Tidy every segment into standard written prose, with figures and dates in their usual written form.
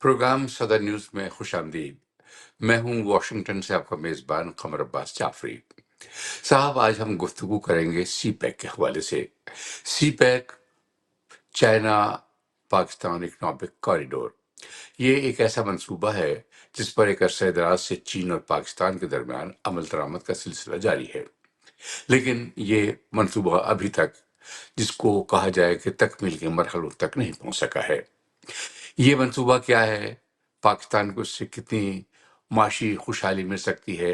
Programme सदर news में खुश आमदीद। मैं हूं वॉशिंगटन से आपका मेजबान कमर अब्बास जाफरी। साहब, आज हम गुफ्तगू करेंगे सी पैक के हवाले से। CPEC China Pakistan economic corridor, ये एक ऐसा मंसूबा है जिस पर एक अरसे दराज से चीन और पाकिस्तान के दरमियान अमल दरामद का सिलसिला जारी है। लेकिन ये मंसूबा अभी तक, जिसको कहा जाए कि तकमील के मरहलों तक नहीं पहुंच सका है। ये मंसूबा क्या है, पाकिस्तान को इससे कितनी माशी खुशहाली मिल सकती है,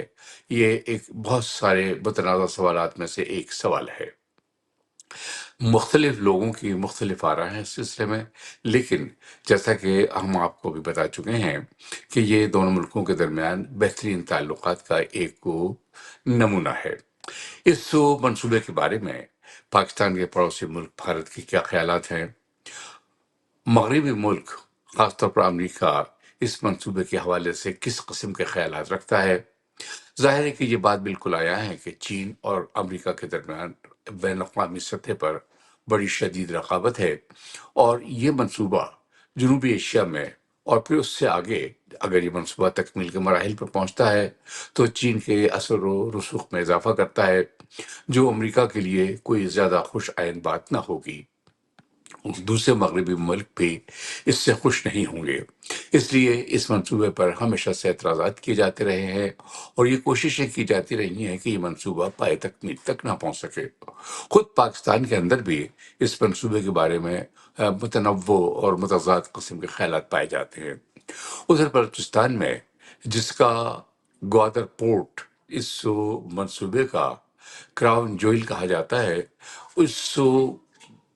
ये एक बहुत सारे मुतनाज़ा सवालात में से एक सवाल है। मुख्तलिफ लोगों की मुख्तलिफ आरा हैं इस सिलसिले में, लेकिन जैसा कि हम आपको भी बता चुके हैं कि ये दोनों मुल्कों के दरमियान बेहतरीन ताल्लुकात का एक नमूना है। इस मंसूबे के बारे में पाकिस्तान के पड़ोसी मुल्क भारत के क्या ख्यालात हैं, मगरबी मुल्क खासतौर पर अमरीका इस मंसूबे के हवाले से किस किस्म के ख्यालात रखता है। जाहिर है कि ये बात बिल्कुल आया है कि चीन और अमरीका के दरमियान बैन अवी सतह पर बड़ी शदीद रकाबत है, और ये मंसूबा जनूबी एशिया में और फिर उससे आगे, अगर ये मंसूबा तकमील के मराहिल पर पहुंचता है तो चीन के असर व रसूख में इजाफा करता है, जो अमरीका के लिए कोई ज़्यादा खुश आइन बात ना होगी। दूसरे मगरबी मुल्क भी इससे खुश नहीं होंगे। इसलिए इस मंसूबे पर हमेशा से एतराज़ात किए जाते रहे हैं, और ये कोशिशें की जाती रही हैं कि ये मंसूबा पाए तकमील तक ना पहुंच सके। खुद पाकिस्तान के अंदर भी इस मंसूबे के बारे में मुतनव्वो और मुतज़ाद किस्म के ख्यालात पाए जाते हैं। उधर बलूचिस्तान में, जिसका ग्वादर पोर्ट इस मंसूबे का क्राउन जोइल कहा जाता है, उस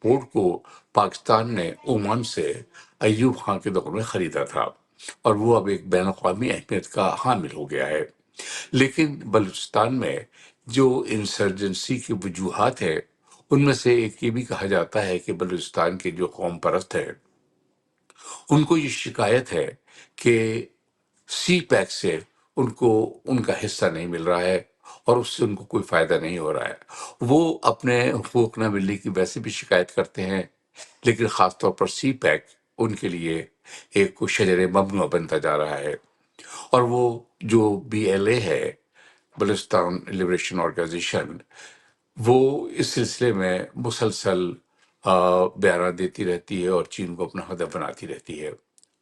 पोर्ट को पाकिस्तान ने ओमान से अय्यूब खान के दौर में खरीदा था, और वो अब एक बैन अवी अहमियत का हामिल हो गया है। लेकिन बलूचिस्तान में जो इंसर्जेंसी की वजूहात है, उनमें से एक ये भी कहा जाता है कि बलूचिस्तान के जो कौम परस्त है, उनको ये शिकायत है कि सी पैक से उनको उनका हिस्सा नहीं मिल रहा है, और उससे उनको कोई फायदा नहीं हो रहा है। वो अपने हुकूक न मिलने की वैसे भी शिकायत करते हैं, लेकिन खासतौर पर सी पैक उनके लिए एक शजर ममनुआ बनता जा रहा है। और वो जो BLA है, बलूचिस्तान लिबरेशन ऑर्गेनाइजेशन, वो इस सिलसिले में मुसलसल बयान देती रहती है और चीन को अपना हदफ बनाती रहती है।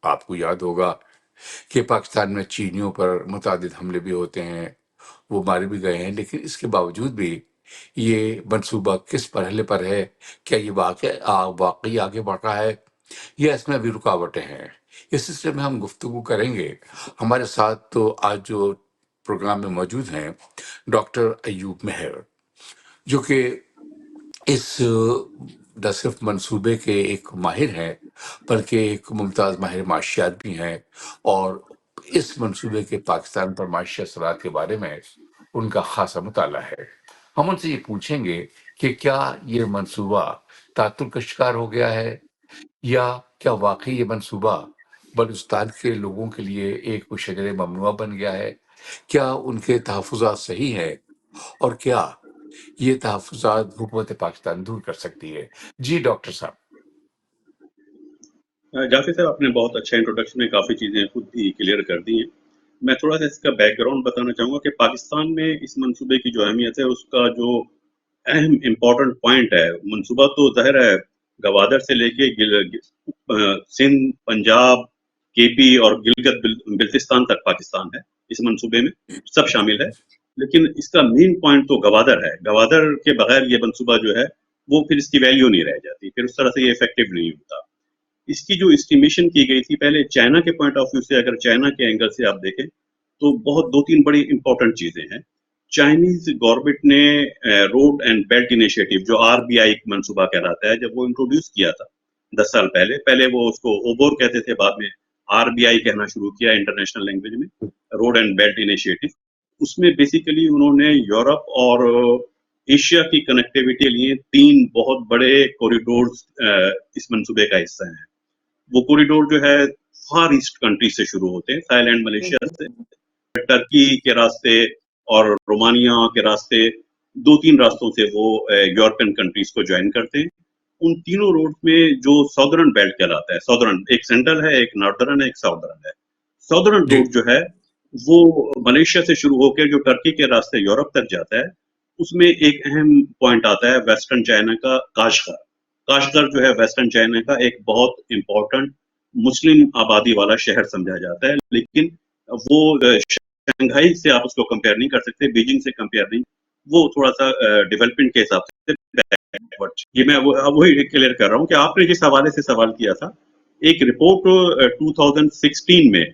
आपको याद होगा कि पाकिस्तान में चीनियों पर मुतादिद हमले भी होते हैं, वो मारे भी गए हैं, लेकिन इसके बावजूद भी ये मंसूबा किस मरहले पर है, क्या ये वाकई आगे बढ़ रहा है, या इसमें अभी रुकावटें हैं। इस सिलसिले में हम गुफ्तगू करेंगे। हमारे साथ तो आज जो प्रोग्राम में मौजूद हैं डॉक्टर अयूब मेहर, जो कि इस न सिर्फ मंसूबे के एक माहिर हैं, बल्कि एक मुमताज़ माहिर माशियात भी हैं, और इस मंसूबे के पाकिस्तान पर माशी असरात के बारे में उनका खासा मुताला है। हम उनसे ये पूछेंगे कि क्या ये मंसूबा तातुल का शिकार हो गया है, या क्या वाकई ये मंसूबा बलूचिस्तान के लोगों के लिए एक शजर ममनुआ बन गया है। क्या उनके तहफ़्फ़ुज़ात सही हैं, और क्या ये तहफ़्फ़ुज़ात हुकूमत पाकिस्तान दूर कर सकती है। जी डॉक्टर साहब। जाफी साहब, आपने बहुत अच्छा इंट्रोडक्शन में काफ़ी चीज़ें खुद भी क्लियर कर दी हैं। मैं थोड़ा सा इसका बैकग्राउंड बताना चाहूँगा कि पाकिस्तान में इस मंसूबे की जो अहमियत है, उसका जो अहम इम्पोर्टेंट पॉइंट है, मंसूबा तो ज़ाहिर है गवादर से लेके सिंध, पंजाब, KP और गिलगित बिल्तिस्तान तक पाकिस्तान है। इस मंसूबे में सब शामिल है, लेकिन इसका मेन पॉइंट तो गवादर है। गवादर के बगैर ये मंसूबा जो है वो फिर इसकी वैल्यू नहीं रह जाती, फिर उस तरह से ये इफेक्टिव नहीं होता। इसकी जो एस्टिमेशन की गई थी, पहले चाइना के पॉइंट ऑफ व्यू से, अगर चाइना के एंगल से आप देखें तो बहुत 2-3 बड़ी इंपॉर्टेंट चीजें हैं। चाइनीज गवर्नमेंट ने रोड एंड बेल्ट इनिशिएटिव, जो RBI मंसूबा कहलाता है, जब वो इंट्रोड्यूस किया था 10 साल पहले, पहले वो उसको ओबोर कहते थे, बाद में RBI कहना शुरू किया इंटरनेशनल लैंग्वेज में, रोड एंड बेल्ट इनिशिएटिव। उसमें बेसिकली उन्होंने यूरोप और एशिया की कनेक्टिविटी के लिए 3 बहुत बड़े कॉरिडोर्स इस मंसूबे का हिस्सा हैं। वो कॉरिडोर जो है फार ईस्ट कंट्री से शुरू होते हैं, थाईलैंड, मलेशिया से, टर्की के रास्ते और रोमानिया के रास्ते, 2-3 रास्तों से वो यूरोपियन कंट्रीज को ज्वाइन करते हैं। उन तीनों रोड में जो साउदर्न बेल्ट कहलाता है, साउदर्न एक सेंट्रल है, एक नॉर्दर्न है, एक साउदर्न है। साउदर्न जी रोड जो है वो मलेशिया से शुरू होकर जो टर्की के रास्ते यूरोप तक जाता है, उसमें एक अहम पॉइंट आता है वेस्टर्न चाइना का काशगर। काशगर जो है वेस्टर्न चाइना का एक बहुत इंपॉर्टेंट मुस्लिम आबादी वाला शहर समझा जाता है, लेकिन वो शंघाई से आप उसको कंपेयर नहीं कर सकते, बीजिंग से कंपेयर नहीं, वो थोड़ा सा डेवलपमेंट के हिसाब से बैकवर्ड। ये मैं वही क्लियर कर रहा हूँ कि आपने जिस हवाले से सवाल किया था, एक रिपोर्ट 2016 में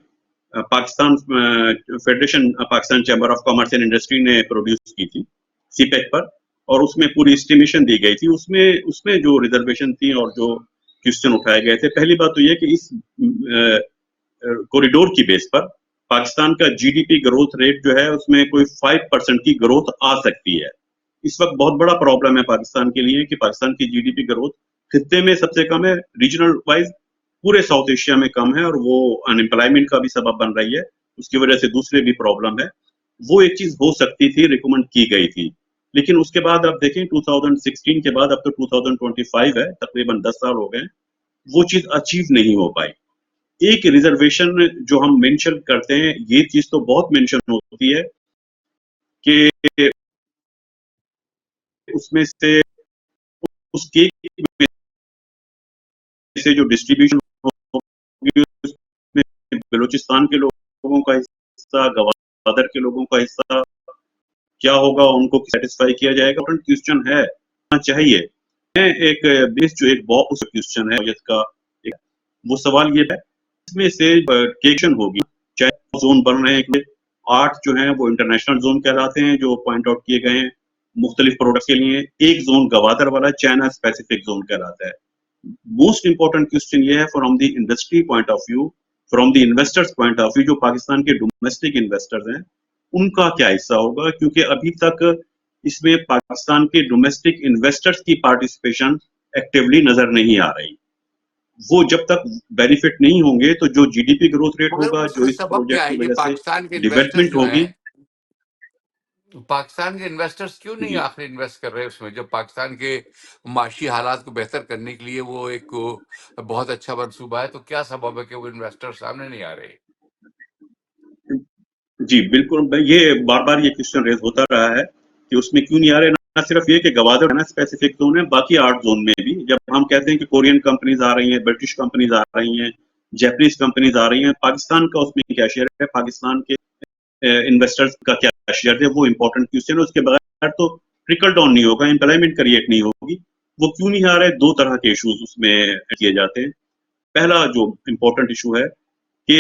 Pakistan federation Pakistan chamber of commerce and industry ने प्रोड्यूस की थी सीपेक पर, और उसमें पूरी एस्टिमेशन दी गई थी। उसमें उसमें जो रिजर्वेशन थी और जो क्वेश्चन उठाए गए थे, पहली बात तो ये कि इस कॉरिडोर की बेस पर पाकिस्तान का जीडीपी ग्रोथ रेट जो है उसमें कोई 5% की ग्रोथ आ सकती है। इस वक्त बहुत बड़ा प्रॉब्लम है पाकिस्तान के लिए कि पाकिस्तान की जीडीपी ग्रोथ खत्ते में सबसे कम है, रीजनल वाइज पूरे साउथ एशिया में कम है, और वो अनएम्प्लॉयमेंट का भी सबब बन रही है। उसकी वजह से दूसरे भी प्रॉब्लम है। वो एक चीज हो सकती थी, रिकमेंड की गई थी, लेकिन उसके बाद आप देखें 2016 के बाद अब तो 2025 है, तकरीबन 10 साल हो गए, वो चीज अचीव नहीं हो पाई। एक रिजर्वेशन जो हम मेंशन करते हैं, ये चीज तो बहुत मेंशन होती है कि उसमें से उस केक में से जो डिस्ट्रीब्यूशन होगी उसमें बलूचिस्तान के लोगों का हिस्सा, गवादर के लोगों का हिस्सा क्या होगा, उनको सेटिस्फाई किया जाएगा? क्वेश्चन है, चाहिए। मैं एक बेस जो एक बॉक्स क्वेश्चन है जिसका एक, वो सवाल ये है, इसमें से केक्शन होगी, चाहे जोन बन रहे हैं, 8 जो है वो इंटरनेशनल जोन कहलाते हैं जो पॉइंट आउट किए गए हैं मुख्तलिफ प्रोडक्ट के लिए। एक जोन गवादर वाला चाइना स्पेसिफिक जोन कहलाता है। मोस्ट इंपॉर्टेंट क्वेश्चन ये है from the industry point of view, from the investors point of view, जो पाकिस्तान के डोमेस्टिक इन्वेस्टर्स हैं उनका क्या हिस्सा होगा, क्योंकि अभी तक इसमें पाकिस्तान के डोमेस्टिक इन्वेस्टर्स की पार्टिसिपेशन एक्टिवली नजर नहीं आ रही। वो जब तक बेनिफिट नहीं होंगे तो जो जीडीपी ग्रोथ रेट मगर होगा, जो उसका इस सबब क्या प्रोजेक्ट है? की ये वजह से पाकिस्तान के इन्वेस्टर्स डेवलपमेंट जो होगी। हैं, पाकिस्तान के इन्वेस्टर्स क्यों नहीं जी आखिर इन्वेस्ट कर रहे हैं उसमें, जब पाकिस्तान के माशी हालात को बेहतर करने के लिए वो एक बहुत अच्छा मंसूबा है, तो क्या सबब है कि वो इन्वेस्टर्स सामने नहीं आ रहे? जी बिल्कुल, ये बार बार ये क्वेश्चन रेज होता रहा है कि उसमें क्यों नहीं आ रहे। ना सिर्फ ये कि गवादर है ना स्पेसिफिक जोन है, बाकी 8 जोन में भी जब हम कहते हैं कि कोरियन कंपनीज आ रही हैं, ब्रिटिश कंपनीज आ रही हैं, जापानीज कंपनीज आ रही हैं, पाकिस्तान का उसमें क्या शेयर है, पाकिस्तान के इन्वेस्टर्स का क्या शेयर है, वो इंपॉर्टेंट क्वेश्चन है। उसके बगैर तो ट्रिकल डाउन नहीं होगा, एम्प्लॉयमेंट क्रिएट नहीं होगी। वो क्यों नहीं आ रहे? 2 तरह के इश्यूज उसमें किए जाते हैं। पहला जो इम्पोर्टेंट इशू है कि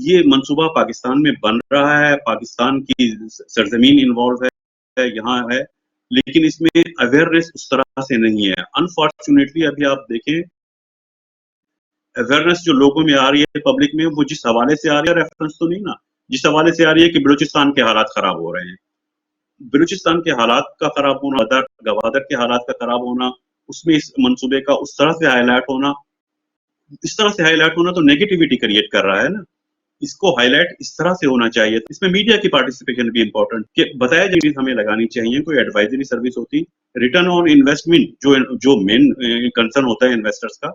ये मंसूबा पाकिस्तान में बन रहा है, पाकिस्तान की सरजमीन इन्वॉल्व है, यहाँ है, लेकिन इसमें अवेयरनेस उस तरह से नहीं है। अनफॉर्चुनेटली अभी आप देखें, अवेयरनेस जो लोगों में आ रही है, पब्लिक में, वो जिस हवाले से आ रही है, रेफरेंस तो नहीं ना, जिस हवाले से आ रही है कि बलूचिस्तान के हालात खराब हो रहे हैं। बलूचिस्तान के हालात का खराब होना, गवादर के हालात का खराब होना, उसमें इस मंसूबे का उस तरह से हाईलाइट होना, इस तरह से हाईलाइट होना तो नेगेटिविटी क्रिएट कर रहा है ना। इसको हाईलाइट इस तरह से होना चाहिए। इसमें मीडिया की पार्टिसिपेशन भी इंपॉर्टेंट, कि बताया जो चीज हमें लगानी चाहिए, कोई एडवाइजरी सर्विस होती, रिटर्न ऑन इन्वेस्टमेंट जो जो मेन कंसर्न होता है इन्वेस्टर्स का,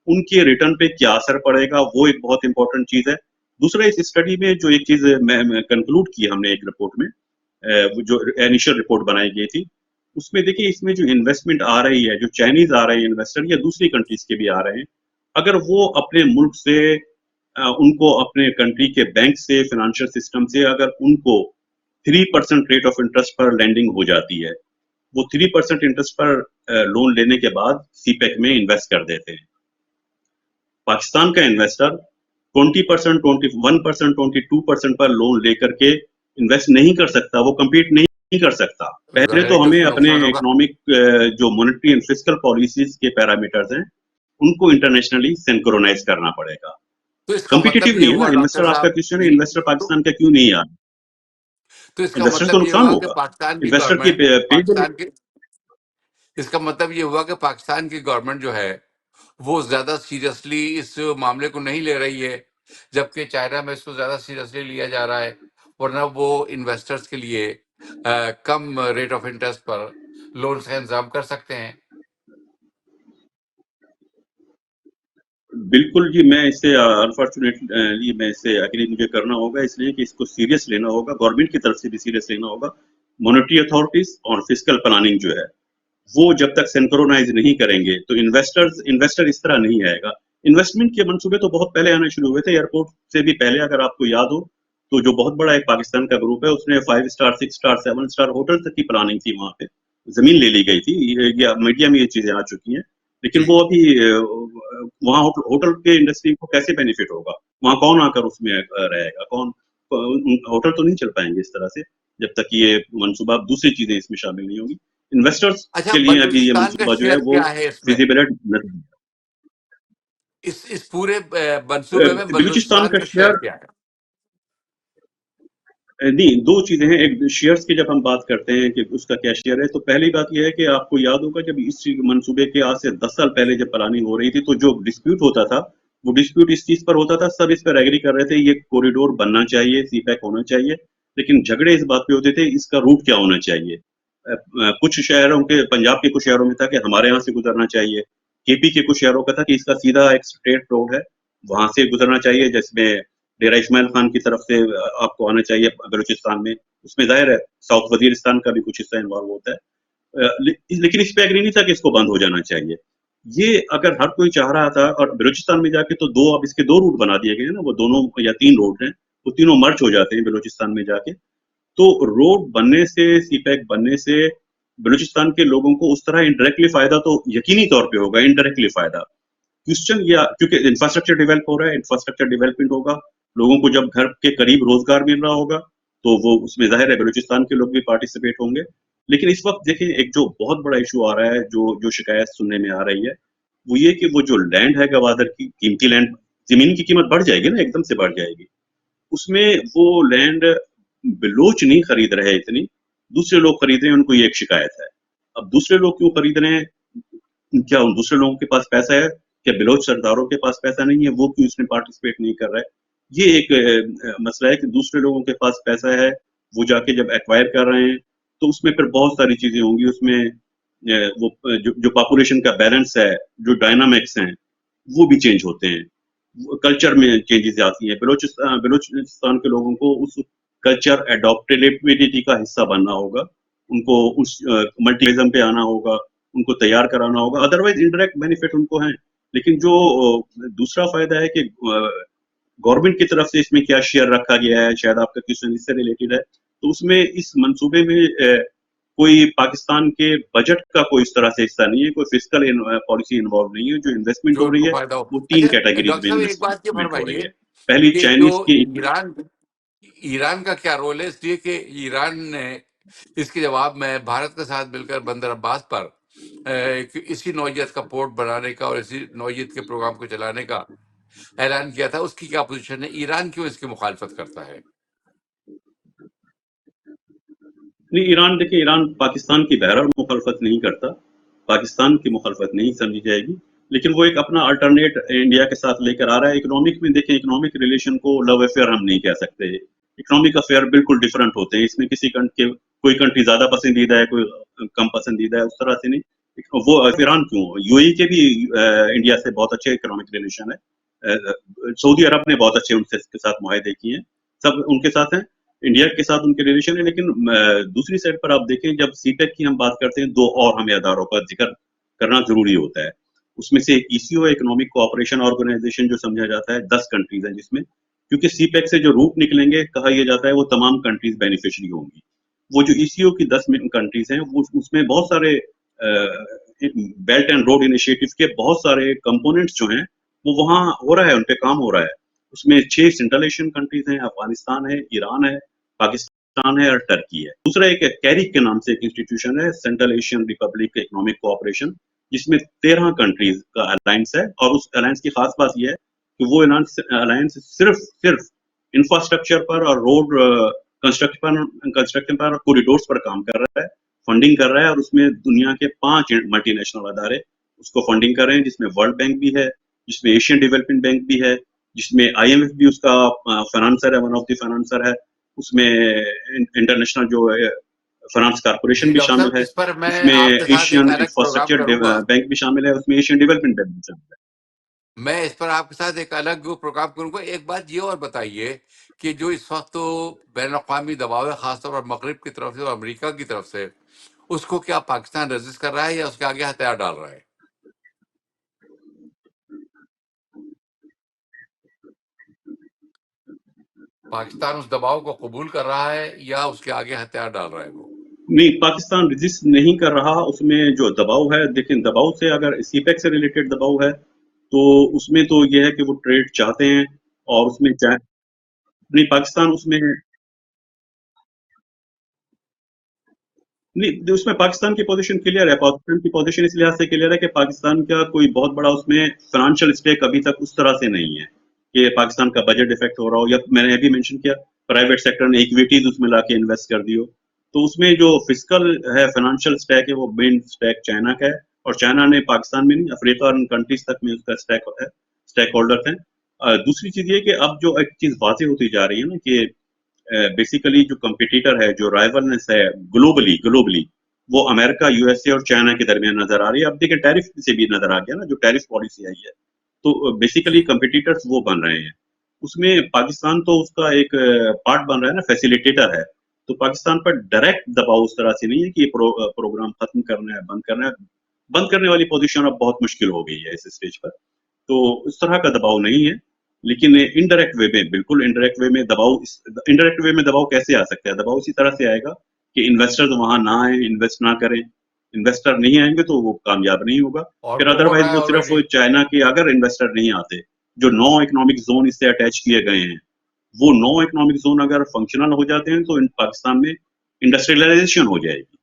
उनके रिटर्न पे क्या असर पड़ेगा, वो एक बहुत इंपॉर्टेंट चीज है। दूसरा, इस स्टडी में जो एक चीज कंक्लूड की हमने एक रिपोर्ट में, जो इनिशियल रिपोर्ट बनाई गई थी, उसमें देखिए इसमें जो इन्वेस्टमेंट आ रही है, जो चाइनीज आ रहे हैं इन्वेस्टर या दूसरी कंट्रीज के भी आ रहे हैं, अगर वो अपने मुल्क से उनको अपने कंट्री के बैंक से, फाइनेंशियल सिस्टम से, अगर उनको 3% रेट ऑफ इंटरेस्ट पर लैंडिंग हो जाती है, वो 3% इंटरेस्ट पर लोन लेने के बाद सीपेक में इन्वेस्ट कर देते हैं। पाकिस्तान का इन्वेस्टर 20%, 21%, 22% पर लोन लेकर के इन्वेस्ट नहीं कर सकता, वो कम्पीट नहीं कर सकता। पहले जाहिर है तो कि हमें उसमें अपने नुकसान होगा। इकोनॉमिक जो मॉनेटरी एंड फिस्कल पॉलिसीज के पैरामीटर्स हैं, उनको इंटरनेशनली सिंक्रोनाइज करना पड़ेगा। तो इसका मतलब कम्पिटिटिव ये नहीं है ना हुआ डॉक्टर इन्वेस्टर। आपका साहब, क्वेश्चन है इन्वेस्टर तो, पाकिस्तान का क्यों नहीं आ रहा? तो इसका इन्वेस्टर को मतलब ये नुकसान हुआ कि होगा, पाकिस्तान की इन्वेस्टर की गवर्नमेंट, पेड। इसका मतलब ये हुआ कि पाकिस्तान की गवर्नमेंट जो है वो ज्यादा सीरियसली इस मामले को नहीं ले रही है, जबकि चाइना में इसको ज्यादा सीरियसली लिया जा रहा है। वरना वो इन्वेस्टर्स के लिए कम रेट ऑफ इंटरेस्ट पर लोन्स का इंतजाम कर सकते हैं। बिल्कुल जी, मैं इससे अनफॉर्चुनेटली मैं इससे एग्री मुझे करना होगा, इसलिए कि इसको सीरियस लेना होगा, गवर्नमेंट की तरफ से भी सीरियस लेना होगा। मॉनेटरी अथॉरिटीज़ और फिस्कल प्लानिंग जो है, वो जब तक सिंक्रोनाइज़ नहीं करेंगे, तो इन्वेस्टर इस तरह नहीं आएगा। इन्वेस्टमेंट के मंसूबे तो बहुत पहले आने शुरू हुए थे, एयरपोर्ट से भी पहले अगर आपको याद हो, तो जो बहुत बड़ा एक पाकिस्तान का ग्रुप है, उसने 5 स्टार, 6 स्टार, 7 स्टार होटल तक की प्लानिंग थी वहाँ पे। ज़मीन ले ली गई थी, ये मीडिया में ये चीज़ें आ चुकी हैं। लेकिन जी। वो अभी वहाँ होटल के इंडस्ट्री को कैसे बेनिफिट होगा? वहाँ कौन आकर उसमें रहेगा? होटल तो नहीं चल पाएँगे इस तरह से, जब तक ये मंसूबा दूसरी चीज़ें इसमें शामिल नहीं होंगी। इन्वेस्टर्स अच्छा, के लिए अभी ये बलूचिस्तान का मंसूबा जो है शेयर वो क्या है इसमें? फिज़िबिलिटी नहीं है। इस पूरे मंसूबे में बलूचिस्तान बलूचिस्तान का का शेयर शेयर क्या है? नहीं, 2 चीज़ें हैं। एक शेयर्स की जब हम बात करते हैं कि उसका क्या शेयर है, तो पहली बात ये है कि आपको याद होगा जब इस मंसूबे के आज से 10 साल पहले जब प्लानिंग हो रही थी, तो जो डिस्प्यूट होता था, वो डिस्प्यूट इस चीज़ पर होता था, सब इस पर एग्री कर रहे थे, ये कॉरिडोर बनना चाहिए, सीपैक होना चाहिए। लेकिन झगड़े इस बात पे होते थे, इसका रूट क्या होना चाहिए? कुछ शहरों के पंजाब के कुछ शहरों में था कि हमारे यहाँ से गुज़रना चाहिए। केपी के कुछ शहरों का था कि इसका सीधा एक स्ट्रेट रोड है, वहाँ से गुज़रना चाहिए, जिसमें डेरा इस्माइल खान की तरफ से आपको आना चाहिए बलूचिस्तान में। उसमें ज़ाहिर है साउथ वज़ीरिस्तान का भी कुछ हिस्सा इन्वॉल्व होता है। लेकिन इस पे एग्री नहीं था कि इसको बंद हो जाना चाहिए। ये अगर हर कोई चाह रहा था, और बलूचिस्तान में जाके तो 2 अब इसके 2 रूट बना दिए गए हैं ना, वो दोनों या 3 रोड हैं, वो तीनों मर्ज हो जाते हैं बलूचिस्तान में जाके। तो रोड बनने से, सीपैक बनने से बलूचिस्तान के लोगों को उस तरह इनडायरेक्टली फ़ायदा तो यकीनी तौर पे होगा, इनडायरेक्टली फ़ायदा। क्वेश्चन या क्योंकि इंफ्रास्ट्रक्चर डेवलप हो रहा है, इंफ्रास्ट्रक्चर डेवलपमेंट होगा, लोगों को जब घर के करीब रोजगार मिल रहा होगा, तो वो उसमें जाहिर है बलूचिस्तान के लोग भी पार्टिसिपेट होंगे। लेकिन इस वक्त देखिए एक जो बहुत बड़ा इशू आ रहा है, जो जो शिकायत सुनने में आ रही है, वो ये कि वो जो लैंड है गवादर की कीमती लैंड, जमीन की कीमत बढ़ जाएगी ना, एकदम से बढ़ जाएगी। उसमें वो लैंड बलोच नहीं खरीद रहे इतनी, दूसरे लोग खरीद रहे हैं, उनको ये एक शिकायत है। अब दूसरे लोग क्यों खरीद रहे हैं? क्या उन दूसरे लोगों के पास पैसा है? क्या बलोच सरदारों के पास पैसा नहीं है? वो क्यों इसमें पार्टिसिपेट नहीं कर रहा है? ये एक मसला है कि दूसरे लोगों के पास पैसा है, वो जाके जब एक्वायर कर रहे हैं, तो उसमें फिर बहुत सारी चीज़ें होंगी उसमें, जो जो पॉपुलेशन का बैलेंस है, जो डायनामिक्स हैं, वो भी चेंज होते हैं। कल्चर में चेंजेस आती हैं। बलूचिस्तान के लोगों को उस कल्चर एडॉप्टेबिलिटी का हिस्सा बनना होगा, उनको उस मल्टीलिज्म पे आना होगा, उनको तैयार कराना होगा, अदरवाइज इनडायरेक्ट बेनिफिट उनको हैं। लेकिन जो दूसरा फायदा है कि गवर्नमेंट की तरफ से इसमें क्या शेयर रखा गया है, शायद आपका क्वेश्चन इससे रिलेटेड है, तो उसमें इस मंसूबे में कोई पाकिस्तान के बजट का कोई इस तरह से हिस्सा नहीं है, कोई फिस्कल पॉलिसी इन्वॉल्व नहीं है। जो इन्वेस्टमेंट जो हो रही उनको है फायदा हो। वो 3 अच्छा कैटेगरीज डॉक्टर में साहब, एक बात ये इन्वेस्टमेंट हो रही फरमाइए है। पहली कि जो चाइनीज की। ईरान ईरान का क्या रोल है, इसलिए कि ईरान ने इसके जवाब में भारत के साथ मिलकर बंदर अब्बास पर इसी नौयत का पोर्ट बनाने का और इसी नौयत के प्रोग्राम को चलाने का ऐलान किया था। उसकी क्या पोजीशन है? ईरान क्यों इसकी मुखालफत करता है? नहीं, ईरान देखिए, ईरान पाकिस्तान की बहरहाल मुखालफत नहीं करता, पाकिस्तान की मुखालफत नहीं समझी जाएगी, लेकिन वो एक अपना अल्टरनेट इंडिया के साथ लेकर आ रहा है। इकोनॉमिक में देखें, इकोनॉमिक रिलेशन को लव अफेयर हम नहीं कह सकते। इकोनॉमिक अफेयर बिल्कुल डिफरेंट होते हैं, इसमें किसी कंट्री के कोई कंट्री ज्यादा पसंदीदा है, कोई कम पसंदीदा है, उस तरह से नहीं। वो ईरान क्यों, यूएई के भी इंडिया से बहुत अच्छे इकोनॉमिक रिलेशन है। सऊदी अरब ने बहुत अच्छे उनसे के साथ मुआहदे किए हैं, सब उनके साथ हैं, इंडिया के साथ उनके रिलेशन है। लेकिन दूसरी साइड पर आप देखें, जब सीपेक की हम बात करते हैं, 2 और हमें अदारों का जिक्र करना जरूरी होता है। उसमें से एक ईसीओ, इकोनॉमिक कोऑपरेशन ऑर्गेनाइजेशन, जो समझा जाता है 10 कंट्रीज हैं जिसमें, क्योंकि सीपेक से जो रूट निकलेंगे, कहा यह जाता है वो तमाम कंट्रीज बेनिफिशियरी होंगी। वो जो ईसीओ की 10 कंट्रीज हैं, वो उसमें बहुत सारे बेल्ट एंड रोड इनिशिएटिव के बहुत सारे कंपोनेंट्स जो हैं, वो वहाँ हो रहा है, उन पे काम हो रहा है। उसमें 6 सेंट्रल एशियन कंट्रीज हैं, अफगानिस्तान है, ईरान है, पाकिस्तान है और टर्की है। दूसरा एक कैरिक के नाम से एक इंस्टीट्यूशन है, central Asian Republic economic cooperation, जिसमें 13 कंट्रीज का अलायंस है। और उस अलायंस की खास बात यह है कि वो अलायंस सिर्फ सिर्फ इंफ्रास्ट्रक्चर पर और रोड कंस्ट्रक्शन पर, कॉरिडोर्स पर काम कर रहा है, फंडिंग कर रहा है। और उसमें दुनिया के 5 मल्टीनेशनल अदारे उसको फंडिंग कर रहे हैं, जिसमें वर्ल्ड बैंक भी है, जिसमें एशियन डेवलपमेंट बैंक भी है, जिसमें आईएमएफ भी उसका फाइनेंसर है, वन ऑफ द फाइनेंसर है। उसमें इंटरनेशनल जो फाइनेंस कारपोरेशन जी भी डॉक्टर शामिल साहब, है, इस पर मैं उसमें आपके साथ एक एशियन अलग प्रोग्राम इंफ्रास्ट्रक्चर करूंगा। बैंक भी शामिल है, उसमें एशियन डेवलपमेंट बैंक भी शामिल है। میں اس پر آپ کے ساتھ ایک الگ پروگرام کروں گا. ایک بات یہ اور بتائیے کہ جو اس وقت تو بین الاقوامی دباؤ ہے، خاص طور پر مغرب کی طرف سے اور امریکہ کی طرف سے، اس کو کیا پاکستان ریزسٹ کر رہا ہے یا اس کے آگے ہتھیار ڈال رہا ہے؟ پاکستان اس دباؤ کو قبول کر رہا ہے یا اس کے آگے ہتھیار ڈال رہا ہے وہ؟ نہیں، پاکستان رجسٹ نہیں کر رہا. اس میں جو دباؤ ہے، لیکن دباؤ سے اگر سی پیک سے ریلیٹڈ دباؤ ہے تو اس میں تو یہ ہے کہ وہ ٹریڈ چاہتے ہیں، اور اس میں نہیں، پاکستان اس میں نہیں، اس میں پاکستان کی پوزیشن کلیئر ہے. پاکستان کی پوزیشن اس لحاظ سے کلیئر ہے کہ پاکستان کا کوئی بہت بڑا اس میں فائنانشیل اسٹیک ابھی تک اس طرح سے نہیں ہے کہ پاکستان کا بجٹ افیکٹ ہو رہا ہو، یا میں نے ابھی مینشن کیا پرائیویٹ سیکٹر نے ایکویٹیز اس میں لا کے انویسٹ کر دی ہو. تو اس میں جو فزیکل ہے فائنانشیل اسٹیک ہے، وہ مین اسٹیک چائنا کا ہے، اور چائنا نے پاکستان میں نہیں، افریقہ اور کنٹریز تک میں اس کا اسٹیک ہے، اسٹیک ہولڈر ہیں. دوسری چیز یہ کہ اب جو ایک چیز واضح ہوتی جا رہی ہے نا کہ بیسیکلی جو کمپٹیٹر ہے، جو رائولنس ہے گلوبلی وہ امریکہ، یو ایس اے اور چائنا کے درمیان نظر آ رہی ہے. اب دیکھیں ٹیرف سے بھی نظر آ گیا نا، جو ٹیرف پالیسی آئی ہے، تو بیسیکلی جی. کمپٹیٹرز وہ بن رہے ہیں. اس میں پاکستان تو اس کا ایک پارٹ بن رہا ہے نا، فیسیلیٹیٹر ہے. تو پاکستان پر ڈائریکٹ دباؤ اس طرح سے نہیں ہے کہ یہ پروگرام ختم کرنا ہے، بند کرنا ہے. بند کرنے والی پوزیشن اب بہت مشکل ہو گئی ہے اس اسٹیج پر، تو اس طرح کا دباؤ نہیں ہے. لیکن انڈائریکٹ وے میں، بالکل انڈائریکٹ وے میں دباؤ، انڈائریکٹ وے میں دباؤ کیسے آ سکتا ہے؟ دباؤ اسی طرح سے آئے گا کہ انویسٹر وہاں نہ آئیں، انویسٹ نہ کریں. انویسٹر نہیں آئیں گے تو وہ کامیاب نہیں ہوگا. اور پھر وہ ہو ادروائز رہا ہے وہ صرف آلریڈی. چائنا کے اگر انویسٹر نہیں آتے، جو 9 اکنامک زون اس سے اٹیچ کیے گئے ہیں، وہ 9 اکنامک زون اگر فنکشنل ہو جاتے ہیں تو پاکستان میں انڈسٹریلائزیشن ہو جائے گی.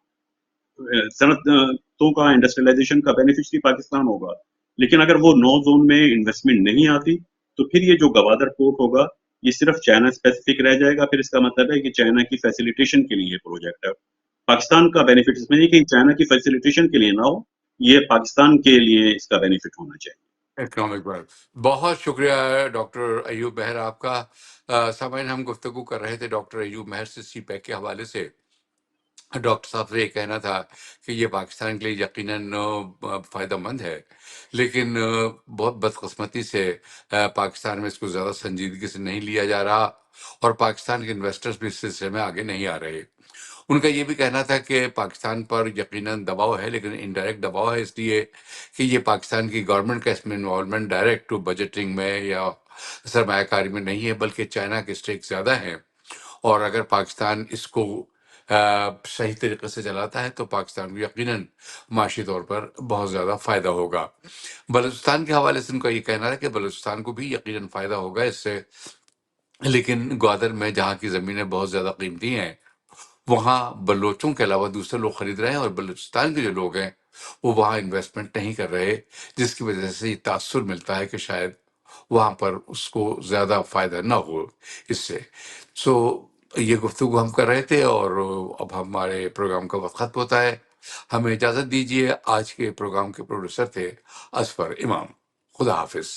صنعتوں کا انڈسٹریلائزیشن کا بینیفیشری پاکستان ہوگا. لیکن اگر وہ 9 زون میں انویسٹمنٹ نہیں آتی تو پھر یہ جو گوادر پورٹ ہوگا یہ صرف چائنا اسپیسیفک رہ جائے گا. پھر اس کا مطلب ہے کہ چائنا کی فیسیلیٹیشن کے لیے یہ پروجیکٹ ہے. پاکستان کا بینیفٹ اس میں نہیں کہ چائنا کی فیسیلیٹیشن کے لیے نہ ہو، یہ پاکستان کے لیے اس کا بینیفٹ ہونا چاہیے. اکنامک بڑھ. بہت شکریہ ڈاکٹر ایوب مہر آپ کا. سامعین، ہم گفتگو کر رہے تھے ڈاکٹر ایوب مہر سے سی پیک کے حوالے سے. ڈاکٹر صاحب سے یہ کہنا تھا کہ یہ پاکستان کے لیے یقیناً فائدہ مند ہے، لیکن بہت بدقسمتی سے پاکستان میں اس کو زیادہ سنجیدگی سے نہیں لیا جا رہا، اور پاکستان کے انویسٹرز بھی اس سلسلے میں آگے نہیں آ رہے. ان کا یہ بھی کہنا تھا کہ پاکستان پر یقیناً دباؤ ہے، لیکن انڈائریکٹ دباؤ ہے، اس لیے کہ یہ پاکستان کی گورنمنٹ کا اس میں انوالومنٹ ڈائریکٹ بجٹنگ میں یا سرمایہ کاری میں نہیں ہے، بلکہ چائنا کے اسٹیک زیادہ ہیں. اور اگر پاکستان اس کو صحیح طریقے سے چلاتا ہے تو پاکستان کو یقیناً معاشی طور پر بہت زیادہ فائدہ ہوگا. بلوچستان کے حوالے سے ان کا یہ کہنا ہے کہ بلوچستان کو بھی یقیناً فائدہ ہوگا اس سے، لیکن گوادر میں جہاں کی زمینیں بہت زیادہ قیمتی ہیں، وہاں بلوچوں کے علاوہ دوسرے لوگ خرید رہے ہیں، اور بلوچستان کے جو لوگ ہیں وہ وہاں انویسٹمنٹ نہیں کر رہے، جس کی وجہ سے یہ تاثر ملتا ہے کہ شاید وہاں پر اس کو زیادہ فائدہ نہ ہو اس سے. سو یہ گفتگو ہم کر رہے تھے، اور اب ہمارے پروگرام کا وقت ختم ہوتا ہے. ہمیں اجازت دیجیے. آج کے پروگرام کے پروڈیوسر تھے اظفر امام. خدا حافظ.